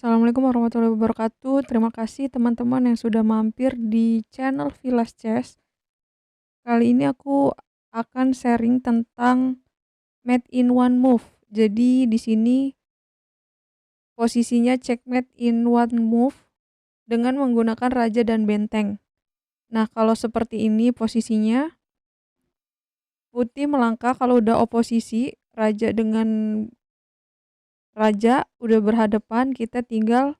Assalamualaikum warahmatullahi wabarakatuh. Terima kasih teman-teman yang sudah mampir di channel Vilas Chess. Kali ini aku akan sharing tentang Mate in One Move. Jadi di sini posisinya checkmate in one move dengan menggunakan raja dan benteng. Nah, kalau seperti ini posisinya, putih melangkah kalau udah oposisi, raja dengan raja udah berhadapan, kita tinggal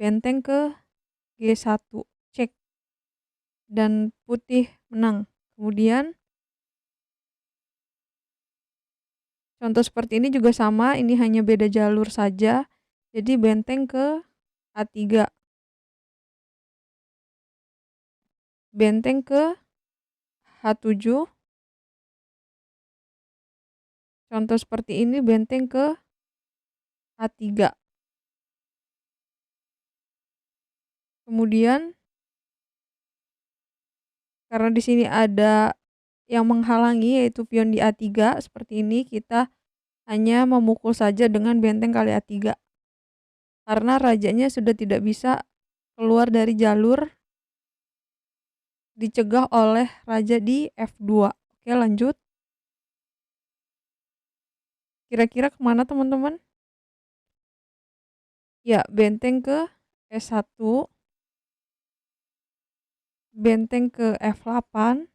benteng ke G1, cek, dan putih menang. Kemudian contoh seperti ini juga sama, ini hanya beda jalur saja. Jadi benteng ke A3, benteng ke H7. Contoh seperti ini benteng ke A3. Kemudian karena di sini ada yang menghalangi yaitu pion di A3 seperti ini, kita hanya memukul saja dengan benteng kali A3. Karena rajanya sudah tidak bisa keluar dari jalur, dicegah oleh raja di F2. Oke, lanjut. Kira-kira kemana teman-teman? Ya, benteng ke S1, benteng ke F8,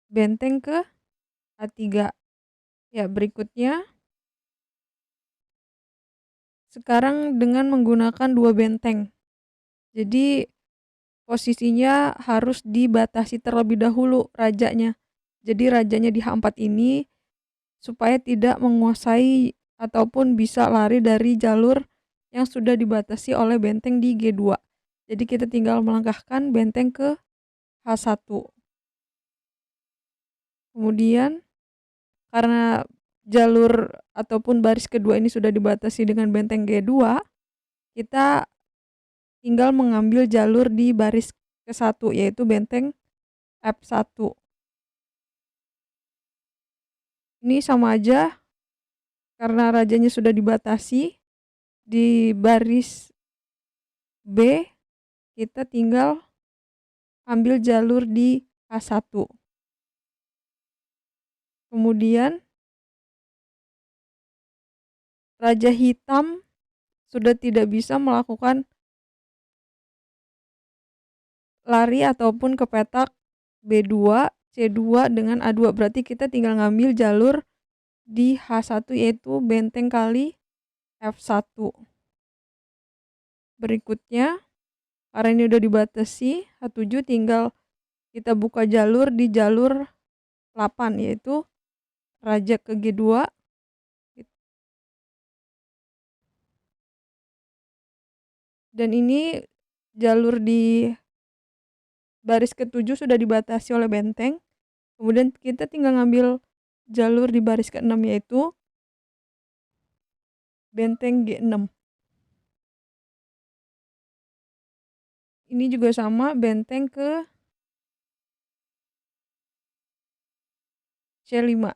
benteng ke A3. Ya, berikutnya sekarang dengan menggunakan dua benteng. Jadi posisinya harus dibatasi terlebih dahulu rajanya. Jadi rajanya di H4 ini supaya tidak menguasai ataupun bisa lari dari jalur yang sudah dibatasi oleh benteng di G2. Jadi kita tinggal melangkahkan benteng ke H1. Kemudian karena jalur ataupun baris kedua ini sudah dibatasi dengan benteng G2, kita tinggal mengambil jalur di baris ke-1 yaitu benteng F1. Ini sama aja karena rajanya sudah dibatasi di baris B, kita tinggal ambil jalur di H1. Kemudian raja hitam sudah tidak bisa melakukan lari ataupun ke petak B2, C2 dengan A2. Berarti kita tinggal ngambil jalur di H1 yaitu benteng kali F1. Berikutnya, karena ini udah dibatasi, H7 tinggal kita buka jalur di jalur 8 yaitu raja ke G2. Dan ini jalur di baris ke-7 sudah dibatasi oleh benteng. Kemudian kita tinggal ngambil jalur di baris ke-6 yaitu benteng G6. Ini juga sama, benteng ke C5.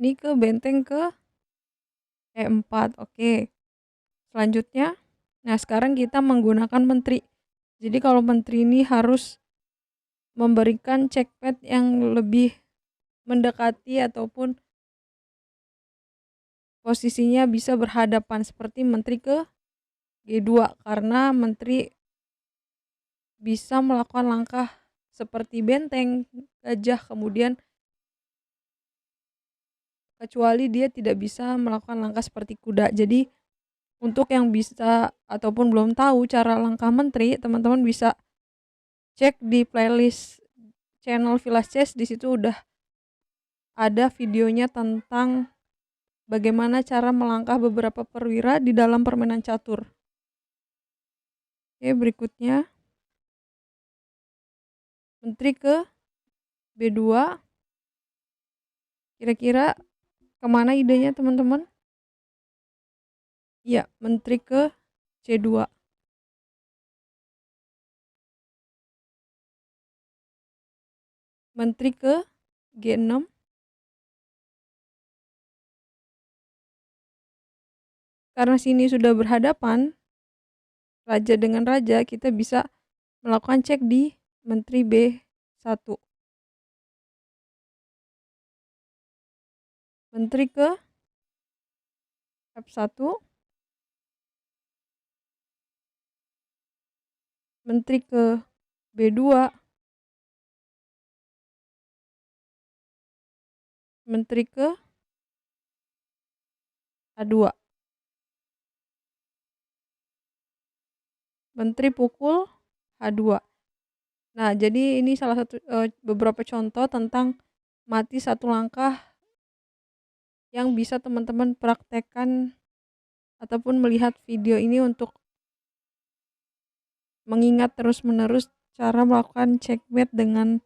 Ini ke benteng ke E4. Oke. Selanjutnya, nah sekarang kita menggunakan menteri. Jadi kalau menteri ini harus memberikan checkmate yang lebih mendekati ataupun posisinya bisa berhadapan seperti menteri ke G2 karena menteri bisa melakukan langkah seperti benteng, gajah, kemudian kecuali dia tidak bisa melakukan langkah seperti kuda. Jadi untuk yang bisa ataupun belum tahu cara langkah menteri, teman-teman bisa cek di playlist channel Vilas Chess. Di situ udah ada videonya tentang bagaimana cara melangkah beberapa perwira di dalam permainan catur. Oke, berikutnya menteri ke B2. Kira-kira kemana idenya teman-teman? Ya, menteri ke C2. menteri ke G6. Karena sini sudah berhadapan, raja dengan raja, kita bisa melakukan cek di menteri B1. Menteri ke F1, menteri ke B2, menteri ke A2, menteri pukul H2. Nah, jadi ini salah satu beberapa contoh tentang mati satu langkah yang bisa teman-teman praktekkan ataupun melihat video ini untuk mengingat terus-menerus cara melakukan checkmate dengan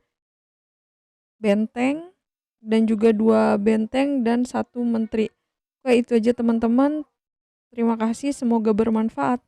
benteng dan juga 2 benteng dan 1 menteri. Oke, itu aja teman-teman. Terima kasih, semoga bermanfaat.